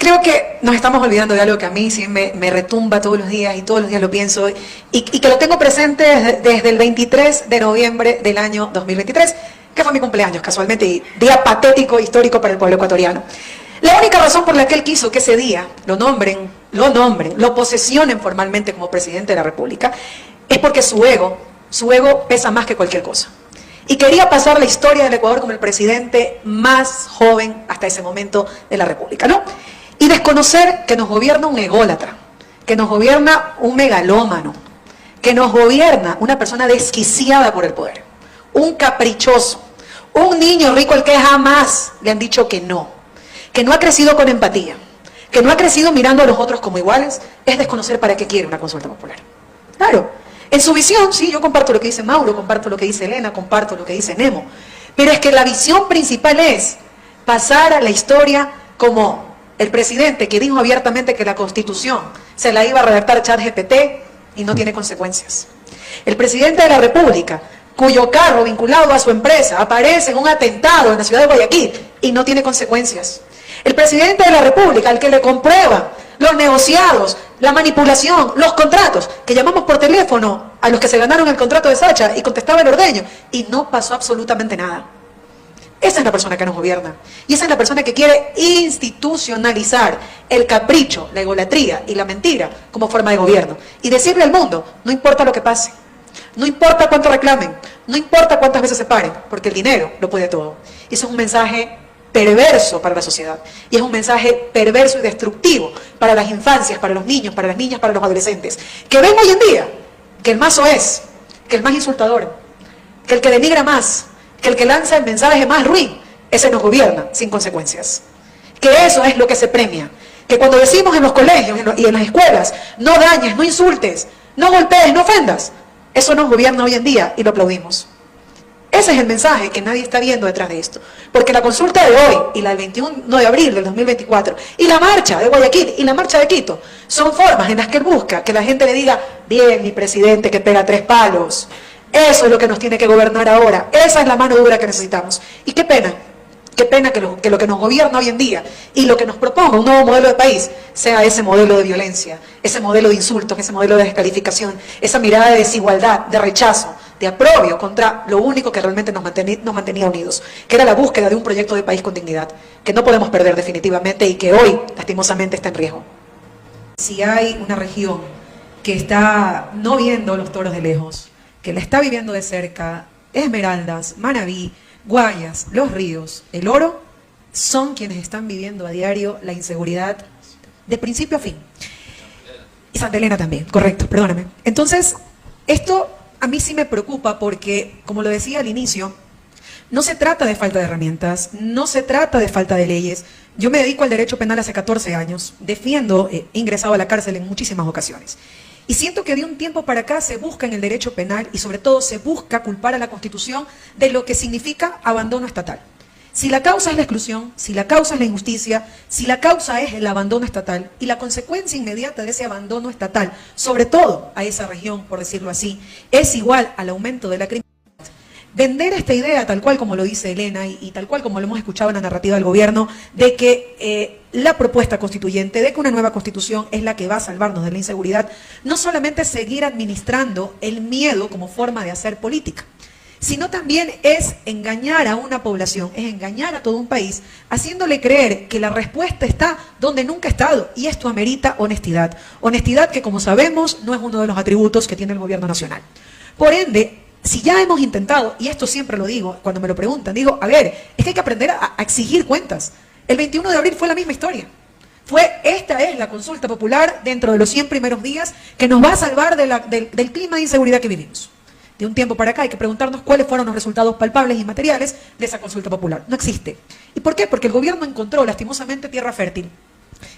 Creo que nos estamos olvidando de algo que a mí sí me retumba todos los días y todos los días lo pienso y que lo tengo presente desde el 23 de noviembre del año 2023, que fue mi cumpleaños casualmente y día patético, histórico para el pueblo ecuatoriano. La única razón por la que él quiso que ese día lo nombren, lo posesionen formalmente como presidente de la República, es porque su ego pesa más que cualquier cosa. Y quería pasar la historia del Ecuador como el presidente más joven hasta ese momento de la República, ¿no? Y desconocer que nos gobierna un ególatra, que nos gobierna un megalómano, que nos gobierna una persona desquiciada por el poder, un caprichoso, un niño rico al que jamás le han dicho que no ha crecido con empatía, que no ha crecido mirando a los otros como iguales, es desconocer para qué quiere una consulta popular. Claro, en su visión, sí, yo comparto lo que dice Mauro, comparto lo que dice Elena, comparto lo que dice Nemo, pero es que la visión principal es pasar a la historia como el presidente que dijo abiertamente que la Constitución se la iba a redactar ChatGPT y no tiene consecuencias. El presidente de la República, cuyo carro vinculado a su empresa aparece en un atentado en la ciudad de Guayaquil y no tiene consecuencias. El presidente de la República, al que le comprueba los negociados, la manipulación, los contratos, que llamamos por teléfono a los que se ganaron el contrato de Sacha y contestaba el ordeño y no pasó absolutamente nada. Esa es la persona que nos gobierna. Y esa es la persona que quiere institucionalizar el capricho, la egolatría y la mentira como forma de gobierno. Y decirle al mundo, no importa lo que pase, no importa cuánto reclamen, no importa cuántas veces se paren, porque el dinero lo puede todo. Y eso es un mensaje perverso para la sociedad. Y es un mensaje perverso y destructivo para las infancias, para los niños, para las niñas, para los adolescentes. Que ven hoy en día que el más soez, que el más insultador, que el que denigra más, que el que lanza el mensaje más ruin, ese nos gobierna sin consecuencias. Que eso es lo que se premia. Que cuando decimos en los colegios y en las escuelas, no dañes, no insultes, no golpees, no ofendas, eso nos gobierna hoy en día y lo aplaudimos. Ese es el mensaje que nadie está viendo detrás de esto. Porque la consulta de hoy y la del 21 de abril del 2024 y la marcha de Guayaquil y la marcha de Quito son formas en las que él busca que la gente le diga, bien, mi presidente que pega 3 palos. Eso es lo que nos tiene que gobernar ahora. Esa es la mano dura que necesitamos. Y qué pena que lo que nos gobierna hoy en día y lo que nos proponga un nuevo modelo de país sea ese modelo de violencia, ese modelo de insultos, ese modelo de descalificación, esa mirada de desigualdad, de rechazo, de aprobio contra lo único que realmente nos mantenía unidos, que era la búsqueda de un proyecto de país con dignidad, que no podemos perder definitivamente y que hoy, lastimosamente, está en riesgo. Si hay una región que está no viendo los toros de lejos, que la está viviendo de cerca, Esmeraldas, Manabí, Guayas, Los Ríos, El Oro, son quienes están viviendo a diario la inseguridad de principio a fin. Y Santa Elena también, correcto, perdóname. Entonces, esto a mí sí me preocupa porque, como lo decía al inicio, no se trata de falta de herramientas, no se trata de falta de leyes. Yo me dedico al derecho penal hace 14 años, defiendo, he ingresado a la cárcel en muchísimas ocasiones. Y siento que de un tiempo para acá se busca en el derecho penal y sobre todo se busca culpar a la Constitución de lo que significa abandono estatal. Si la causa es la exclusión, si la causa es la injusticia, si la causa es el abandono estatal y la consecuencia inmediata de ese abandono estatal, sobre todo a esa región, por decirlo así, es igual al aumento de la criminalidad, vender esta idea tal cual como lo dice Elena y tal cual como lo hemos escuchado en la narrativa del gobierno, de que la propuesta constituyente, de que una nueva constitución es la que va a salvarnos de la inseguridad, no solamente seguir administrando el miedo como forma de hacer política, sino también es engañar a una población, es engañar a todo un país, haciéndole creer que la respuesta está donde nunca ha estado, y esto amerita honestidad. Honestidad que, como sabemos, no es uno de los atributos que tiene el gobierno nacional. Por ende, si ya hemos intentado, y esto siempre lo digo cuando me lo preguntan, digo, a ver, es que hay que aprender a exigir cuentas. El 21 de abril fue la misma historia. Esta es la consulta popular dentro de los 100 primeros días que nos va a salvar del clima de inseguridad que vivimos. De un tiempo para acá hay que preguntarnos cuáles fueron los resultados palpables y materiales de esa consulta popular. No existe. ¿Y por qué? Porque el gobierno encontró lastimosamente tierra fértil.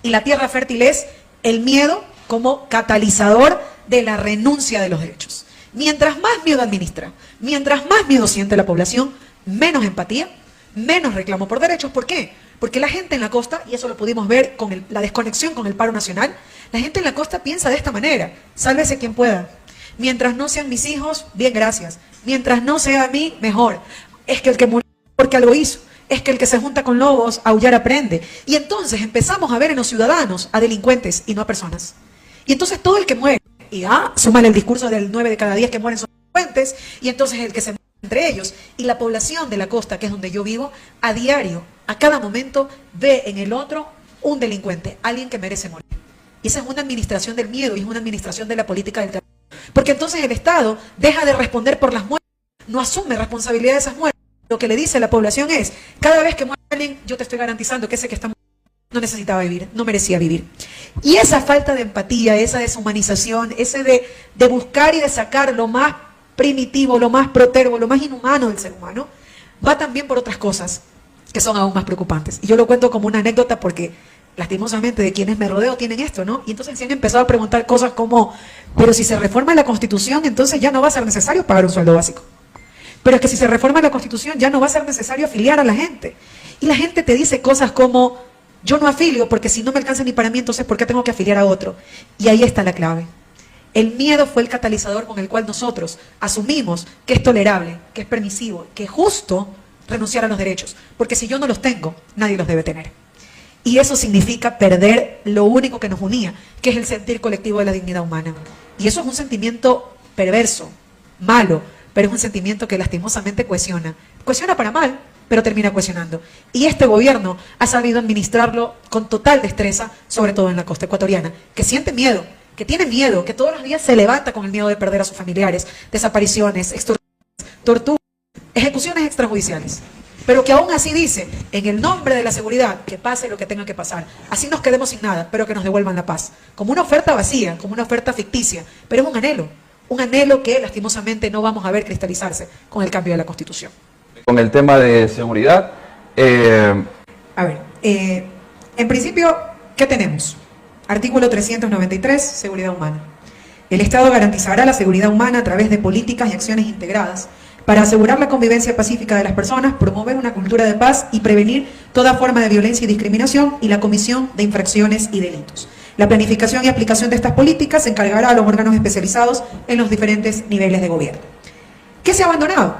Y la tierra fértil es el miedo como catalizador de la renuncia de los derechos. Mientras más miedo administra, mientras más miedo siente la población, menos empatía, menos reclamo por derechos. ¿Por qué? Porque la gente en la costa, y eso lo pudimos ver con la desconexión con el paro nacional, la gente en la costa piensa de esta manera: sálvese quien pueda. Mientras no sean mis hijos, bien, gracias. Mientras no sea a mí, mejor. Es que el que murió porque algo hizo. es que el que se junta con lobos, aullar aprende. Y entonces empezamos a ver en los ciudadanos a delincuentes y no a personas. Y entonces todo el que muere, y súmale el discurso del 9 de cada 10 que mueren son delincuentes, y entonces el que se muere entre ellos. Y la población de la costa, que es donde yo vivo, a diario, a cada momento, ve en el otro un delincuente, alguien que merece morir. Y esa es una administración del miedo y es una administración de la política del terror. Porque entonces el Estado deja de responder por las muertes, no asume responsabilidad de esas muertes. Lo que le dice a la población es, cada vez que muere alguien, yo te estoy garantizando que ese que está muerto no necesitaba vivir, no merecía vivir. Y esa falta de empatía, esa deshumanización, ese de buscar y de sacar lo más primitivo, lo más protervo, lo más inhumano del ser humano, va también por otras cosas que son aún más preocupantes. Y yo lo cuento como una anécdota porque lastimosamente de quienes me rodeo tienen esto, ¿no? Y entonces se han empezado a preguntar cosas como, pero si se reforma la Constitución, entonces ya no va a ser necesario pagar un sueldo básico. Pero es que si se reforma la Constitución ya no va a ser necesario afiliar a la gente. Y la gente te dice cosas como, yo no afilio porque si no me alcanza ni para mí, entonces ¿por qué tengo que afiliar a otro? Y ahí está la clave. El miedo fue el catalizador con el cual nosotros asumimos que es tolerable, que es permisivo, que es justo renunciar a los derechos. Porque si yo no los tengo, nadie los debe tener. Y eso significa perder lo único que nos unía, que es el sentir colectivo de la dignidad humana. Y eso es un sentimiento perverso, malo, pero es un sentimiento que lastimosamente cohesiona. Cohesiona para mal, pero termina cohesionando. Y este gobierno ha sabido administrarlo con total destreza, sobre todo en la costa ecuatoriana, que siente miedo, que tiene miedo, que todos los días se levanta con el miedo de perder a sus familiares, desapariciones, extorsiones, torturas, ejecuciones extrajudiciales. Pero que aún así dice, en el nombre de la seguridad, que pase lo que tenga que pasar. Así nos quedemos sin nada, pero que nos devuelvan la paz. Como una oferta vacía, como una oferta ficticia, pero es un anhelo que lastimosamente no vamos a ver cristalizarse con el cambio de la Constitución. Con el tema de seguridad... A ver, en principio, ¿qué tenemos? Artículo 393, seguridad humana. El Estado garantizará la seguridad humana a través de políticas y acciones integradas para asegurar la convivencia pacífica de las personas, promover una cultura de paz y prevenir toda forma de violencia y discriminación y la comisión de infracciones y delitos. La planificación y aplicación de estas políticas se encargará a los órganos especializados en los diferentes niveles de gobierno. ¿Qué se ha abandonado?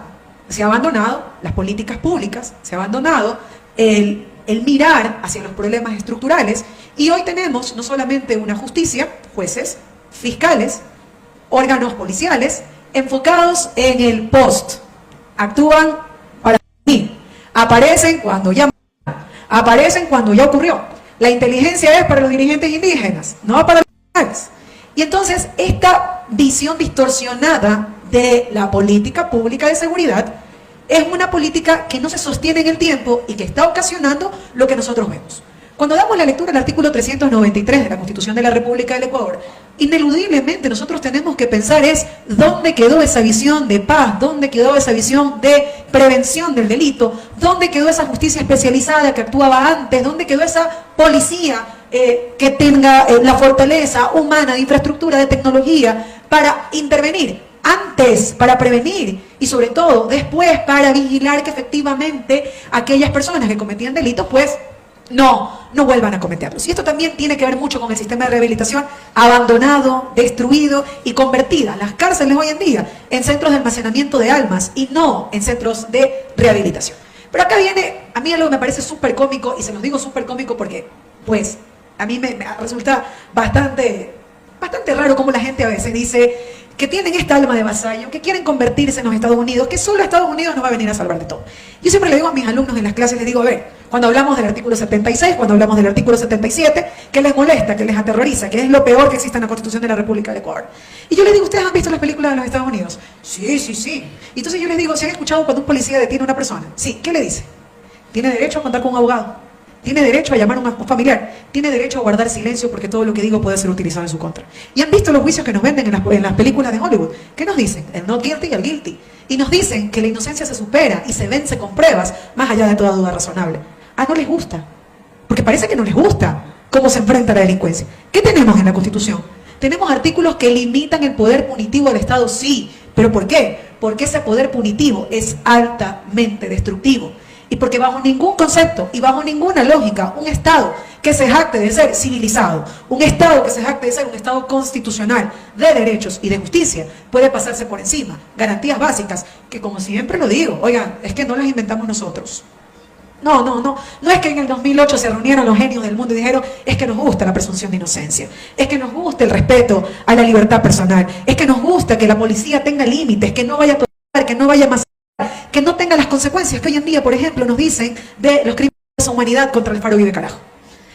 Se ha abandonado las políticas públicas, se ha abandonado el mirar hacia los problemas estructurales y hoy tenemos no solamente una justicia, jueces, fiscales, órganos policiales, enfocados en el post. Actúan para mí. Aparecen cuando ya aparecen cuando ya ocurrió. La inteligencia es para los dirigentes indígenas, no para los militares. Y entonces esta visión distorsionada de la política pública de seguridad es una política que no se sostiene en el tiempo y que está ocasionando lo que nosotros vemos. Cuando damos la lectura del artículo 393 de la Constitución de la República del Ecuador, ineludiblemente nosotros tenemos que pensar es dónde quedó esa visión de paz, dónde quedó esa visión de prevención del delito, dónde quedó esa justicia especializada que actuaba antes, dónde quedó esa policía que tenga la fortaleza humana de infraestructura, de tecnología para intervenir antes, para prevenir y sobre todo después para vigilar que efectivamente aquellas personas que cometían delitos pues no vuelvan a cometerlos. Y esto también tiene que ver mucho con el sistema de rehabilitación abandonado, destruido y convertida las cárceles hoy en día en centros de almacenamiento de almas y no en centros de rehabilitación. Pero acá viene, a mí algo que me parece súper cómico, y se los digo súper cómico porque, pues, a mí me resulta bastante raro cómo la gente a veces dice que tienen esta alma de vasallo, que quieren convertirse en los Estados Unidos, que solo Estados Unidos nos va a venir a salvar de todo. Yo siempre le digo a mis alumnos en las clases, les digo, a ver, cuando hablamos del artículo 76, cuando hablamos del artículo 77, que les molesta, que les aterroriza, que es lo peor que existe en la Constitución de la República del Ecuador. Y yo les digo, ¿ustedes han visto las películas de los Estados Unidos? Sí, sí, sí. Y entonces yo les digo, ¿se han escuchado cuando un policía detiene a una persona? Sí, ¿qué le dice? Tiene derecho a contar con un abogado. Tiene derecho a llamar a un familiar, tiene derecho a guardar silencio porque todo lo que digo puede ser utilizado en su contra. Y han visto los juicios que nos venden en las películas de Hollywood. ¿Qué nos dicen? El not guilty y el guilty. Y nos dicen que la inocencia se supera y se vence con pruebas, más allá de toda duda razonable. Ah, no les gusta. Porque parece que no les gusta cómo se enfrenta la delincuencia. ¿Qué tenemos en la Constitución? Tenemos artículos que limitan el poder punitivo del Estado, sí. ¿Pero por qué? Porque ese poder punitivo es altamente destructivo. Y porque bajo ningún concepto y bajo ninguna lógica, un Estado que se jacte de ser civilizado, un Estado que se jacte de ser un Estado constitucional de derechos y de justicia, puede pasarse por encima. Garantías básicas, que como siempre lo digo, oigan, es que no las inventamos nosotros. No es que en el 2008 se reunieron los genios del mundo y dijeron, es que nos gusta la presunción de inocencia, es que nos gusta el respeto a la libertad personal, es que nos gusta que la policía tenga límites, que no vaya a tocar, que no vaya a masacrar, que no tenga las consecuencias que hoy en día, por ejemplo, nos dicen de los crímenes de lesa humanidad contra el Faro Vive Carajo.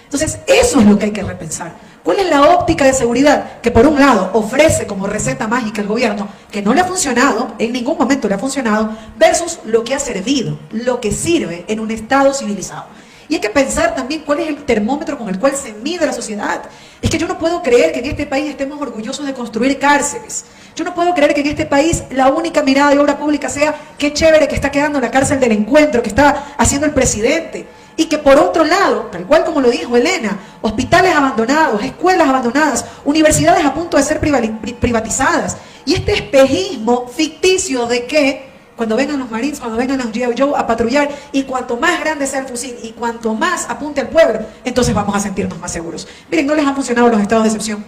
Entonces, eso es lo que hay que repensar. ¿Cuál es la óptica de seguridad que por un lado ofrece como receta mágica el gobierno, que no le ha funcionado, en ningún momento le ha funcionado, versus lo que ha servido, lo que sirve en un Estado civilizado? Y hay que pensar también cuál es el termómetro con el cual se mide la sociedad. Es que yo no puedo creer que en este país estemos orgullosos de construir cárceles. Yo no puedo creer que en este país la única mirada de obra pública sea qué chévere que está quedando la cárcel del encuentro, que está haciendo el presidente. Y que por otro lado, tal cual como lo dijo Elena, hospitales abandonados, escuelas abandonadas, universidades a punto de ser privatizadas. Y este espejismo ficticio de que cuando vengan los Marines, cuando vengan los G.I. Joe a patrullar, y cuanto más grande sea el fusil y cuanto más apunte al pueblo, entonces vamos a sentirnos más seguros. Miren, no les han funcionado los estados de excepción,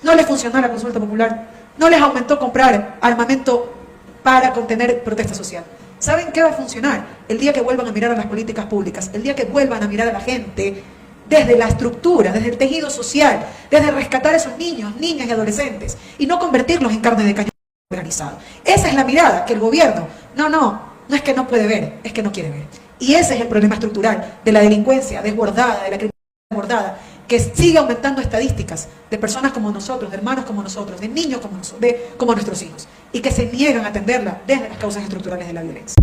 no les funcionó la consulta popular, no les aumentó comprar armamento para contener protesta social. ¿Saben qué va a funcionar? El día que vuelvan a mirar a las políticas públicas, el día que vuelvan a mirar a la gente desde la estructura, desde el tejido social, desde rescatar a esos niños, niñas y adolescentes y no convertirlos en carne de cañón organizado. Esa es la mirada que el gobierno, no es que no puede ver, es que no quiere ver. Y ese es el problema estructural de la delincuencia desbordada, de la criminalidad desbordada, que sigue aumentando estadísticas de personas como nosotros, de hermanos como nosotros, de niños como nosotros, como nuestros hijos, y que se niegan a atenderla desde las causas estructurales de la violencia.